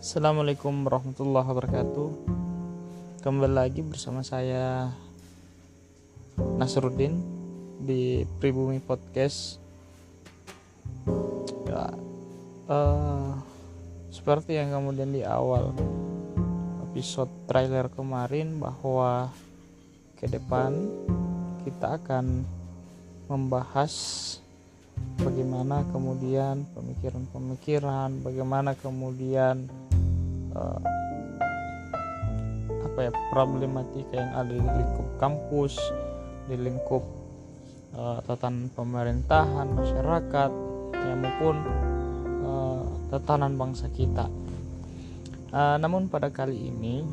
Assalamualaikum warahmatullahi wabarakatuh. Kembali lagi bersama saya Nasruddin di Pribumi Podcast. Ya, seperti yang kemudian di awal episode trailer kemarin, bahwa ke depan kita akan membahas bagaimana kemudian pemikiran-pemikiran, bagaimana kemudian problematika yang ada di lingkup kampus, di lingkup tatanan pemerintahan, masyarakat, ya, maupun tatanan bangsa kita. Namun pada kali ini,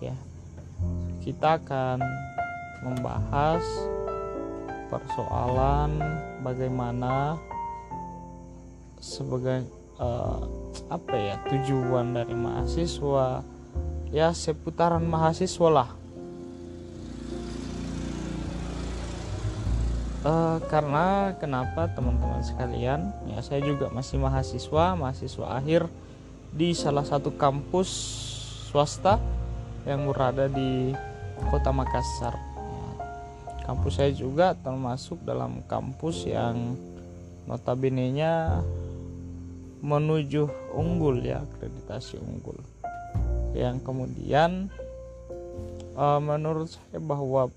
ya, kita akan membahas persoalan bagaimana sebagai tujuan dari mahasiswa, ya, seputaran mahasiswa lah. Karena kenapa teman-teman sekalian, ya, saya juga masih mahasiswa akhir di salah satu kampus swasta yang berada di Kota Makassar. Kampus saya juga termasuk dalam kampus yang notabene-nya menuju unggul, ya, akreditasi unggul, yang kemudian menurut saya bahwa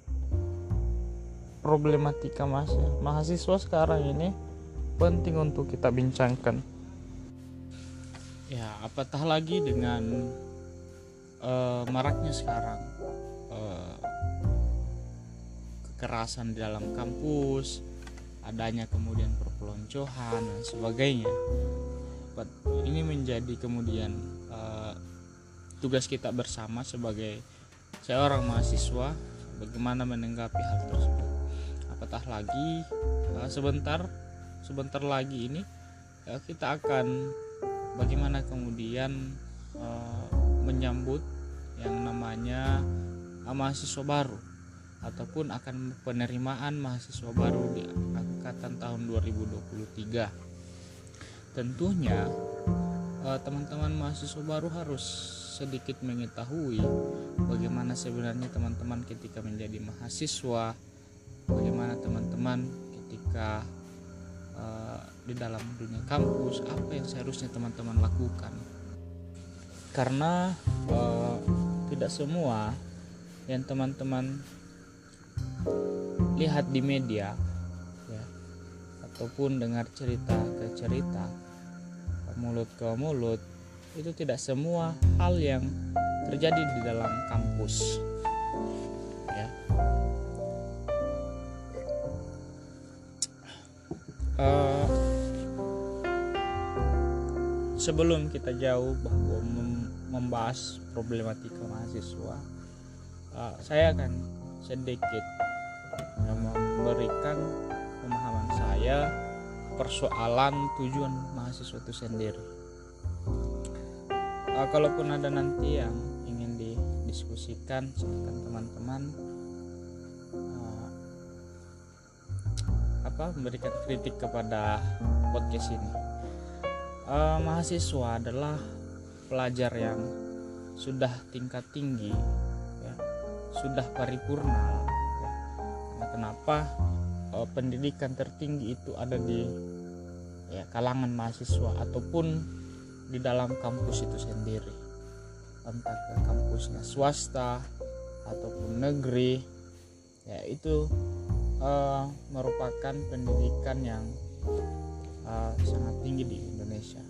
problematika mahasiswa sekarang ini penting untuk kita bincangkan. Ya, apatah lagi dengan maraknya sekarang kekerasan di dalam kampus, adanya kemudian perpeloncoan dan sebagainya. Ini menjadi kemudian tugas kita bersama sebagai seorang mahasiswa, bagaimana menanggapi hal tersebut. Apatah lagi sebentar lagi ini kita akan bagaimana kemudian menyambut yang namanya mahasiswa baru, ataupun akan penerimaan mahasiswa baru di angkatan tahun 2023. Tentunya teman-teman mahasiswa baru harus sedikit mengetahui bagaimana sebenarnya teman-teman ketika menjadi mahasiswa, bagaimana teman-teman ketika di dalam dunia kampus, apa yang seharusnya teman-teman lakukan. Karena tidak semua yang teman-teman lihat di media, ya, ataupun dengar cerita ke cerita, mulut ke mulut, itu tidak semua hal yang terjadi di dalam kampus, ya. Sebelum kita jauh bahwa membahas problematika mahasiswa, saya akan sedikit memberikan pemahaman saya persoalan tujuan mahasiswa itu sendiri. Kalaupun ada nanti yang ingin didiskusikan, silakan teman-teman memberikan kritik kepada podcast ini. Mahasiswa adalah pelajar yang sudah tingkat tinggi, ya, sudah paripurna, ya. Kenapa pendidikan tertinggi itu ada di, ya, kalangan mahasiswa ataupun di dalam kampus itu sendiri, entah ke kampusnya swasta ataupun negeri, ya, itu merupakan pendidikan yang sangat tinggi di Indonesia.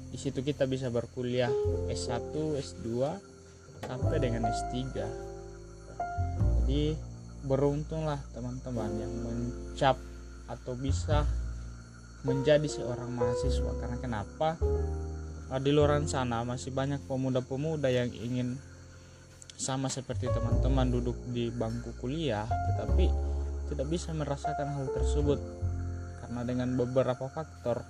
Di situ kita bisa berkuliah S1, S2 sampai dengan S3. Jadi beruntunglah teman-teman yang mencap atau bisa menjadi seorang mahasiswa. Karena kenapa? Di luar sana masih banyak pemuda-pemuda yang ingin sama seperti teman-teman duduk di bangku kuliah, tetapi tidak bisa merasakan hal tersebut karena dengan beberapa faktor,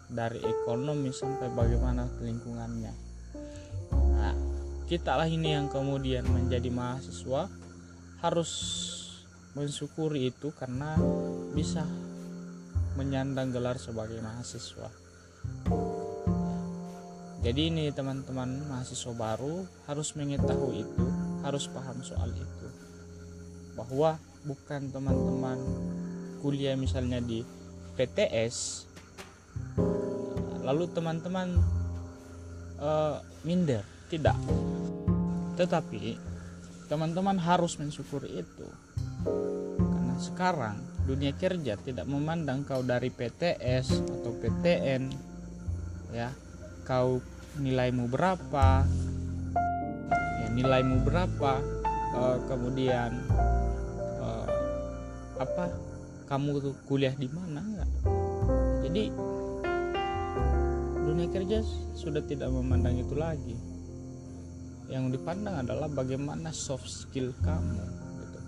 dari ekonomi sampai bagaimana lingkungannya. Nah, kita lah ini yang kemudian menjadi mahasiswa harus mensyukuri itu karena bisa menyandang gelar sebagai mahasiswa. Jadi ini teman-teman mahasiswa baru harus mengetahui itu, harus paham soal itu, bahwa bukan teman-teman kuliah misalnya di PTS lalu teman-teman minder, tidak. Tetapi teman-teman harus mensyukuri itu, karena sekarang dunia kerja tidak memandang kau dari PTS atau PTN, ya, kau nilaimu berapa, ya, nilaimu berapa, kemudian apa, kamu tuh kuliah di mana, enggak. Jadi dunia kerja sudah tidak memandang itu lagi. Yang dipandang adalah bagaimana soft skill kamu gitu,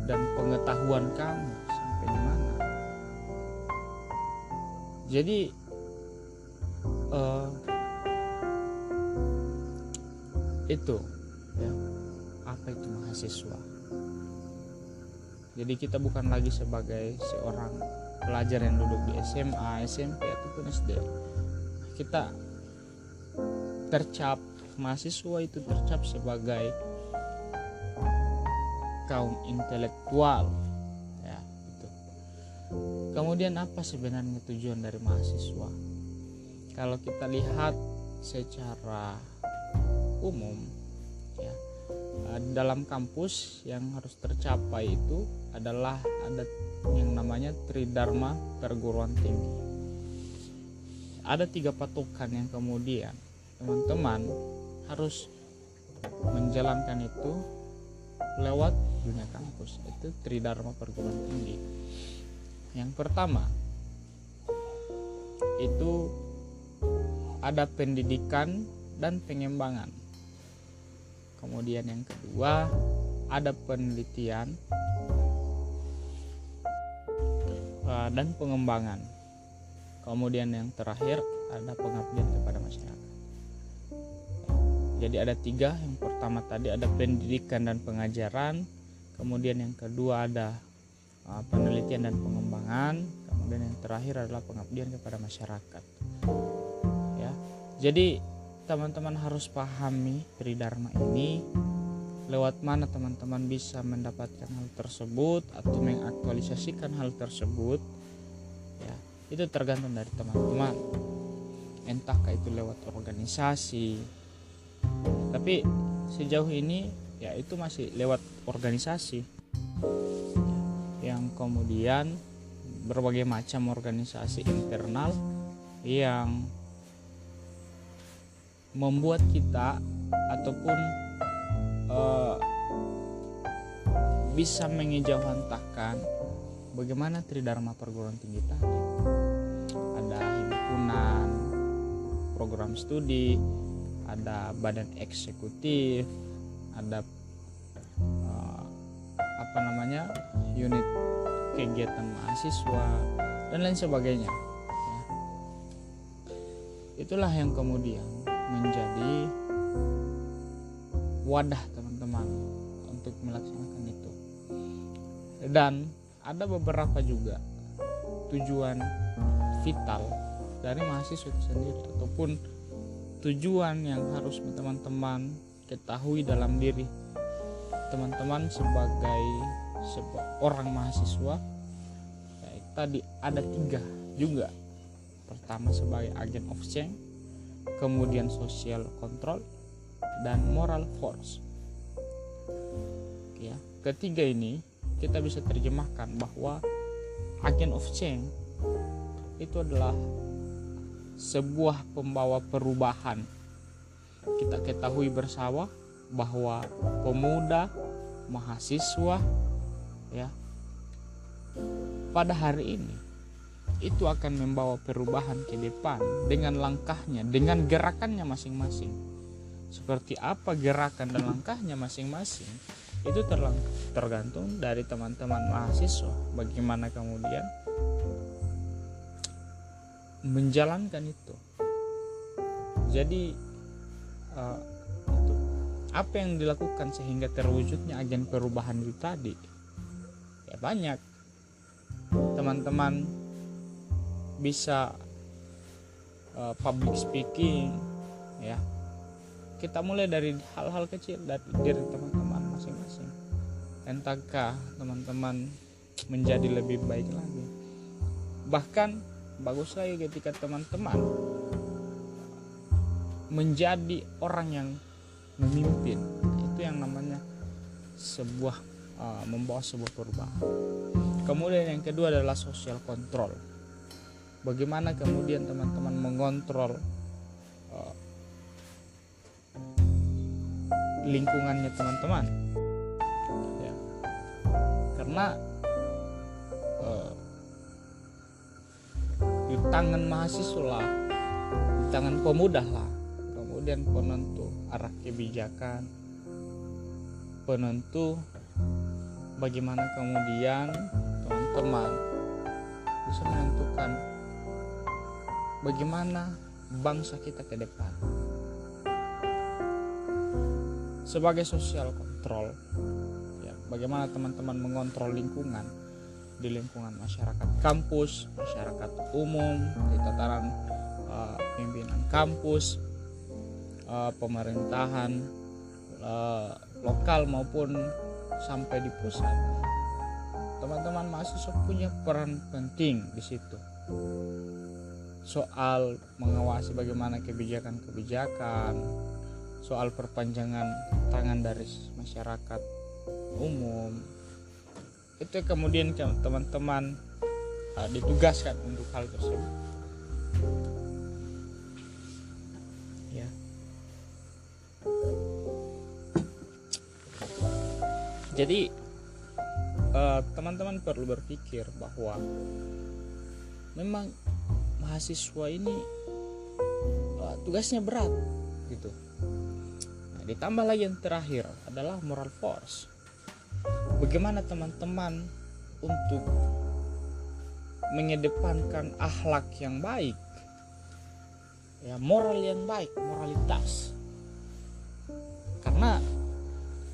dan pengetahuan kamu sampai di mana. Jadi itu ya, apa itu mahasiswa. Jadi kita bukan lagi sebagai seorang pelajar yang duduk di SMA, SMP ataupun SD. Kita tercap, mahasiswa itu tercap sebagai kaum intelektual, ya itu. Kemudian apa sebenarnya tujuan dari mahasiswa? Kalau kita lihat secara umum, ya, dalam kampus yang harus tercapai itu adalah ada yang namanya Tridharma perguruan tinggi. Ada 3 patokan yang kemudian teman-teman harus menjalankan itu lewat dunia kampus, itu Tridharma perguruan tinggi. Yang pertama itu ada pendidikan dan pengembangan. Kemudian yang kedua ada penelitian dan pengembangan. Kemudian yang terakhir ada pengabdian kepada masyarakat. Jadi ada 3. Yang pertama tadi ada pendidikan dan pengajaran. Kemudian yang kedua ada penelitian dan pengembangan. Kemudian yang terakhir adalah pengabdian kepada masyarakat. Ya, jadi teman-teman harus pahami Tridharma ini. Lewat mana teman-teman bisa mendapatkan hal tersebut atau mengaktualisasikan hal tersebut, ya, itu tergantung dari teman-teman. Entahkah itu lewat organisasi, tapi sejauh ini ya itu masih lewat organisasi, yang kemudian berbagai macam organisasi internal yang membuat kita ataupun bisa mengejauhantahkan bagaimana Tridharma perguruan tinggi tadi. Ada himpunan, program studi, ada badan eksekutif, ada unit kegiatan mahasiswa dan lain sebagainya, ya. Itulah yang kemudian menjadi wadah teman-teman untuk melaksanakan itu. Dan ada beberapa juga tujuan vital dari mahasiswa itu sendiri, ataupun tujuan yang harus teman-teman ketahui dalam diri teman-teman sebagai orang mahasiswa. Ya, tadi ada 3 juga. Pertama sebagai agent of change, kemudian social control, dan moral force. Ya, ketiga ini kita bisa terjemahkan bahwa agent of change itu adalah sebuah pembawa perubahan. Kita ketahui bersama bahwa pemuda, mahasiswa, ya, pada hari ini itu akan membawa perubahan ke depan dengan langkahnya, dengan gerakannya masing-masing. Seperti apa gerakan dan langkahnya masing-masing itu tergantung dari teman-teman mahasiswa, bagaimana kemudian menjalankan itu. Jadi itu apa yang dilakukan sehingga terwujudnya agen perubahan itu tadi? Ya banyak. Teman-teman bisa public speaking, ya. Kita mulai dari hal-hal kecil dari diri teman-teman masing-masing. Entahkah teman-teman menjadi lebih baik lagi. Bahkan bagus lagi ketika teman-teman menjadi orang yang memimpin. Itu yang namanya sebuah membawa sebuah perubahan. Kemudian yang kedua adalah social control. Bagaimana kemudian teman-teman mengontrol lingkungannya teman-teman, ya. Karena di tangan mahasiswa lah, di tangan pemuda lah, kemudian penentu arah kebijakan, penentu bagaimana kemudian teman-teman bisa menentukan bagaimana bangsa kita ke depan. Sebagai social control, ya, bagaimana teman-teman mengontrol lingkungan, di lingkungan masyarakat kampus, masyarakat umum, di tataran pimpinan kampus, pemerintahan lokal maupun sampai di pusat. Teman-teman mahasiswa punya peran penting di situ. Soal mengawasi bagaimana kebijakan-kebijakan, soal perpanjangan tangan dari masyarakat umum, itu kemudian teman-teman ditugaskan untuk hal tersebut, ya. Jadi teman-teman perlu berpikir bahwa memang mahasiswa ini tugasnya berat gitu. Ditambah lagi yang terakhir adalah moral force. Bagaimana teman-teman untuk mengedepankan akhlak yang baik, ya, moral yang baik, moralitas. Karena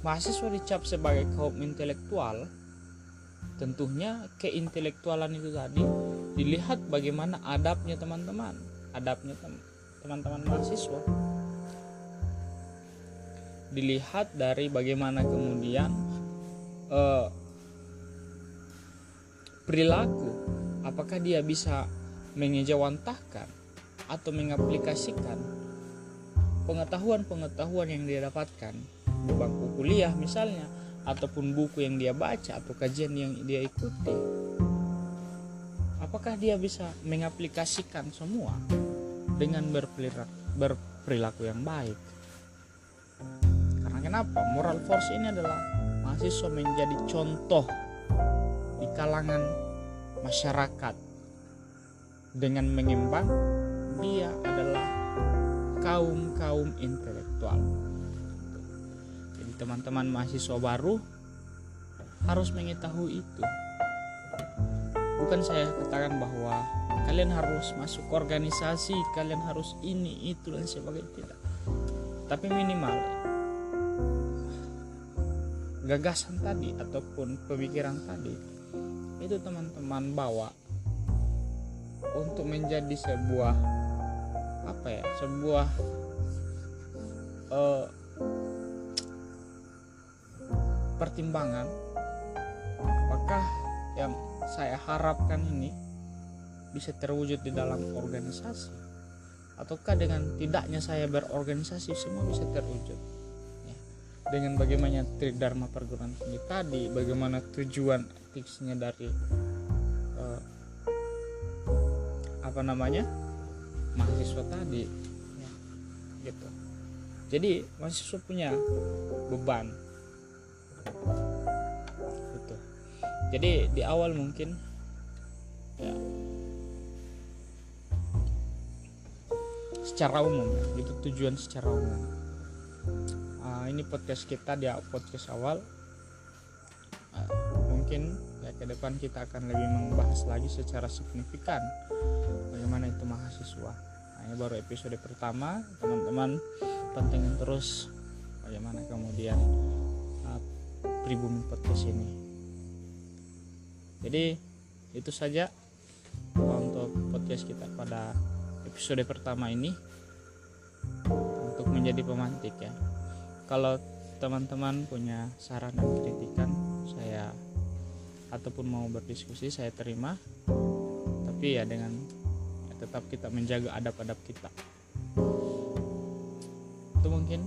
mahasiswa dicap sebagai kaum intelektual, tentunya keintelektualan itu tadi dilihat bagaimana adabnya teman-teman, teman-teman mahasiswa. Dilihat dari bagaimana kemudian perilaku, apakah dia bisa mengejawantahkan atau mengaplikasikan pengetahuan yang dia dapatkan di bangku kuliah misalnya, ataupun buku yang dia baca atau kajian yang dia ikuti. Apakah dia bisa mengaplikasikan semua dengan berperilaku yang baik? Kenapa? Moral force ini adalah mahasiswa menjadi contoh di kalangan masyarakat dengan mengemban dia adalah kaum intelektual. Jadi teman-teman mahasiswa baru harus mengetahui itu. Bukan saya katakan bahwa kalian harus masuk organisasi, kalian harus ini, itu dan sebagainya, tidak. Tapi minimal gagasan tadi ataupun pemikiran tadi itu teman-teman bawa untuk menjadi sebuah pertimbangan. Apakah yang saya harapkan ini bisa terwujud di dalam organisasi, ataukah dengan tidaknya saya berorganisasi semua bisa terwujud, ya. Dengan bagaimana tridharma perguruan tinggi tadi, bagaimana tujuan etiknya dari mahasiswa tadi, ya, gitu. Jadi mahasiswa punya beban gitu. Jadi di awal mungkin, ya, secara umum, itu tujuan secara umum. Ini podcast kita di podcast awal. Mungkin ya ke depan kita akan lebih membahas lagi secara signifikan bagaimana itu mahasiswa. Ini baru episode pertama, teman-teman pantengin terus bagaimana kemudian pribumi podcast ini. Jadi itu saja untuk podcast kita pada episode pertama ini untuk menjadi pemantik ya. Kalau teman-teman punya saran dan kritikan saya ataupun mau berdiskusi saya terima, tapi ya dengan tetap kita menjaga adab-adab kita. Itu mungkin.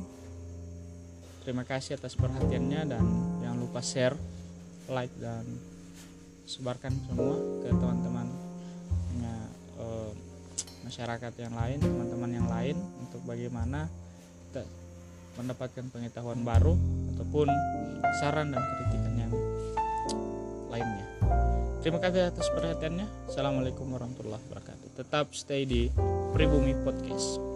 Terima kasih atas perhatiannya dan jangan lupa share, like dan sebarkan semua ke teman-teman masyarakat yang lain, teman-teman yang lain untuk bagaimana kita mendapatkan pengetahuan baru ataupun saran dan kritikan yang lainnya. Terima kasih atas perhatiannya. Assalamualaikum warahmatullahi wabarakatuh. Tetap stay di Pribumi Podcast.